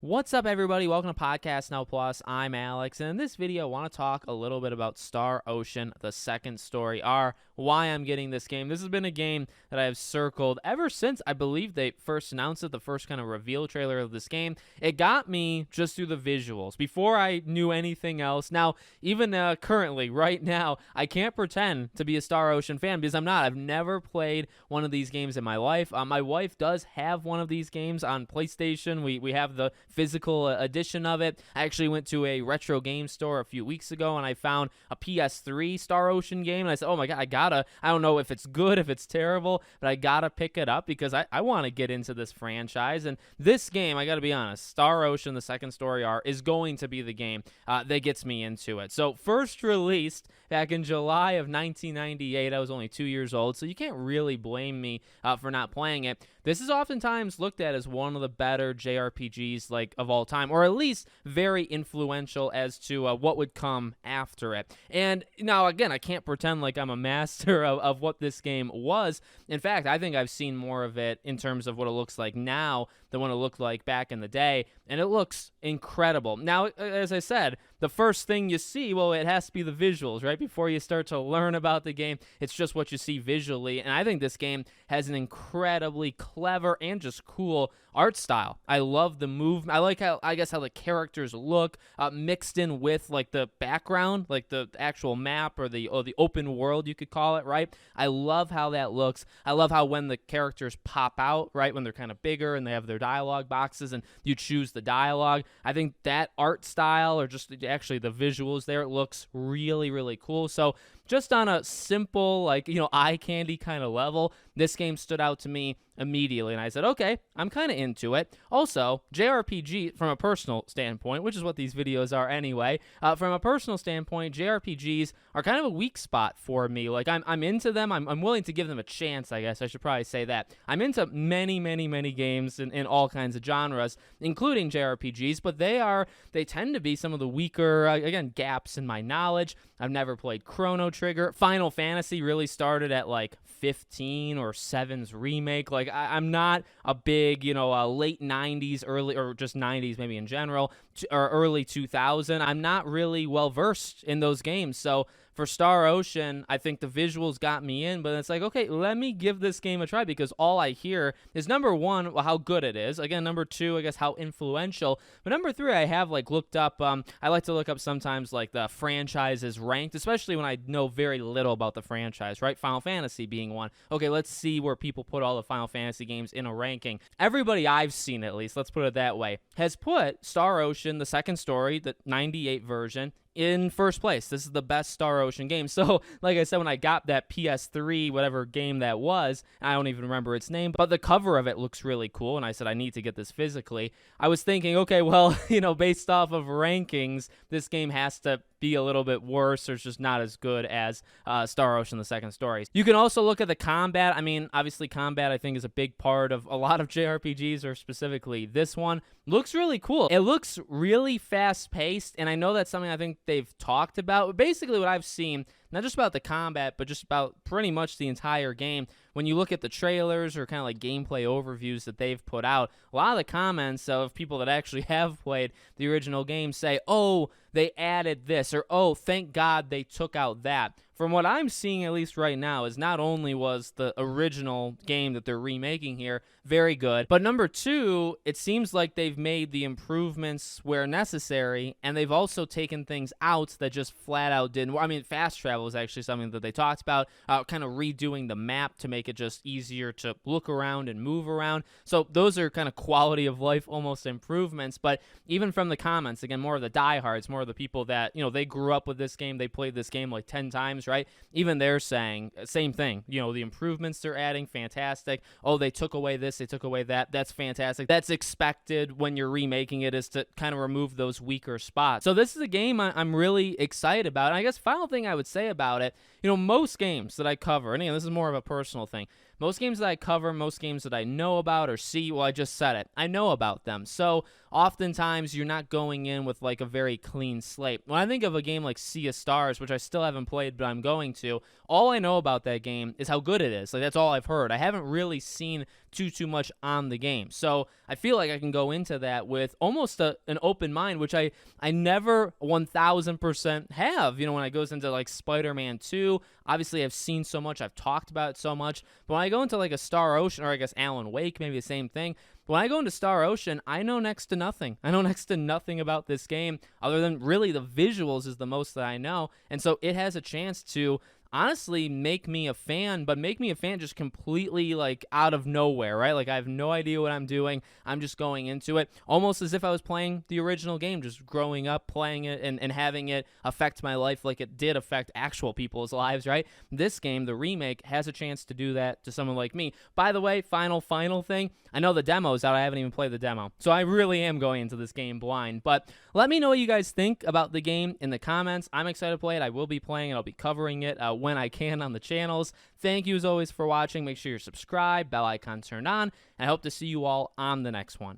What's up, everybody? Welcome to Podcast Now Plus. I'm Alex, and in this video, I want to talk a little bit about Star Ocean, the second story R, why I'm getting this game. This has been a game that I have circled ever since I believe they first announced it, the first kind of reveal trailer of this game. It got me just through the visuals before I knew anything else. Now, even currently, right now, I can't pretend to be a Star Ocean fan because I'm not. I've never played one of these games in my life. My wife does have one of these games on PlayStation. We have the physical edition of it. I actually went to a retro game store a few weeks ago and I found a PS3 Star Ocean game and I said, oh my god, I don't know if it's good, if it's terrible, but I gotta pick it up because I want to get into this franchise. And this game, I gotta be honest, Star Ocean, the second story R, is going to be the game that gets me into it. So first released back in July of 1998, I was only 2 years old, so you can't really blame me for not playing it. This is oftentimes looked at as one of the better JRPGs of all time, or at least very influential as to what would come after it. And now, again, I can't pretend like I'm a master of what this game was. In fact, I think I've seen more of it in terms of what it looks like now than what it looked like back in the day, and it looks incredible. Now, as I said, the first thing you see, well, it has to be the visuals, right? Before you start to learn about the game, it's just what you see visually, and I think this game has an incredibly clever and just cool art style. I love the movement. I like how the characters look mixed in with the background, like the actual map or the open world, you could call it, right? I love how that looks. I love how when the characters pop out, right, when they're kind of bigger and they have their dialogue boxes and you choose the dialogue. I think that art style, or just actually the visuals there, it looks really, really cool. So just on a simple, eye candy kind of level, this game stood out to me immediately, and I said, okay, I'm kind of into it. Also, JRPG, from a personal standpoint, which is what these videos are anyway, from a personal standpoint, JRPGs are kind of a weak spot for me. I'm into them. I'm willing to give them a chance, I guess. I should probably say that. I'm into many, many, many games in all kinds of genres, including JRPGs, but they tend to be some of the weaker, again, gaps in my knowledge. I've never played Chrono Trigger. Final Fantasy really started at 15 or 7's Remake. I'm not a big, late 90s, early, or just 90s maybe in general, or early 2000. I'm not really well versed in those games. So for Star Ocean, I think the visuals got me in, but it's okay, let me give this game a try, because all I hear is, number one, how good it is. Again, number two, I guess, how influential. But number three, I have looked up, I like to look up sometimes the franchises ranked, especially when I know very little about the franchise, right? Final Fantasy being one. Okay, let's see where people put all the Final Fantasy games in a ranking. Everybody I've seen, at least, let's put it that way, has put Star Ocean, the second story, the 98 version, in first place. This is the best Star Ocean game. So, like I said, when I got that PS3, whatever game that was, I don't even remember its name, but the cover of it looks really cool, and I said I need to get this physically. I was thinking, okay, well, based off of rankings, this game has to be a little bit worse, or it's just not as good as Star Ocean, the second story. You can also look at the combat. I mean, obviously combat, I think, is a big part of a lot of JRPGs, or specifically this one. Looks really cool. It looks really fast-paced, and I know that's something I think they've talked about. But basically what I've seen, not just about the combat, but just about pretty much the entire game, when you look at the trailers or kind of gameplay overviews that they've put out, a lot of the comments of people that actually have played the original game say, oh, they added this, or oh, thank God they took out that. From what I'm seeing, at least right now, is not only was the original game that they're remaking here very good, but number two, it seems like they've made the improvements where necessary, and they've also taken things out that just flat out didn't work. I mean, fast travel is actually something that they talked about, kind of redoing the map to make it just easier to look around and move around. So those are kind of quality of life almost improvements. But even from the comments, again, more of the diehards, more of the people that, they grew up with this game, they played this game 10 times, right? Even they're saying same thing. The improvements they're adding, fantastic. Oh, they took away this, they took away that. That's fantastic. That's expected when you're remaking it, is to kind of remove those weaker spots. So this is a game I'm really excited about. And I guess final thing I would say about it, most games that I cover, and again, this is more of a personal thing, most games that I cover, most games that I know about or see, well, I just said it, I know about them. So oftentimes you're not going in with like a very clean slate. When I think of a game like Sea of Stars, which I still haven't played, but I'm going to, all I know about that game is how good it is. Like, that's all I've heard. I haven't really seen too much on the game. So I feel like I can go into that with almost an open mind, which I never 1000% have. When I goes into like Spider-Man 2, obviously I've seen so much, I've talked about it so much. But when I go into like a Star Ocean, or I guess Alan Wake, maybe the same thing. But when I go into Star Ocean, I know next to nothing. I know next to nothing about this game other than really the visuals is the most that I know. And so it has a chance to honestly make me a fan, but make me a fan just completely like out of nowhere, right? Like I have no idea what I'm doing. I'm just going into it almost as if I was playing the original game, just growing up playing it and having it affect my life like it did affect actual people's lives, right? This game, the remake, has a chance to do that to someone like me. By the way, final thing, I know the demo's out. I haven't even played the demo, so I really am going into this game blind. But let me know what you guys think about the game in the comments. I'm excited to play it. I will be playing it. I'll be covering it when I can on the channels. Thank you as always for watching. Make sure you're subscribed, bell icon turned on, and I hope to see you all on the next one.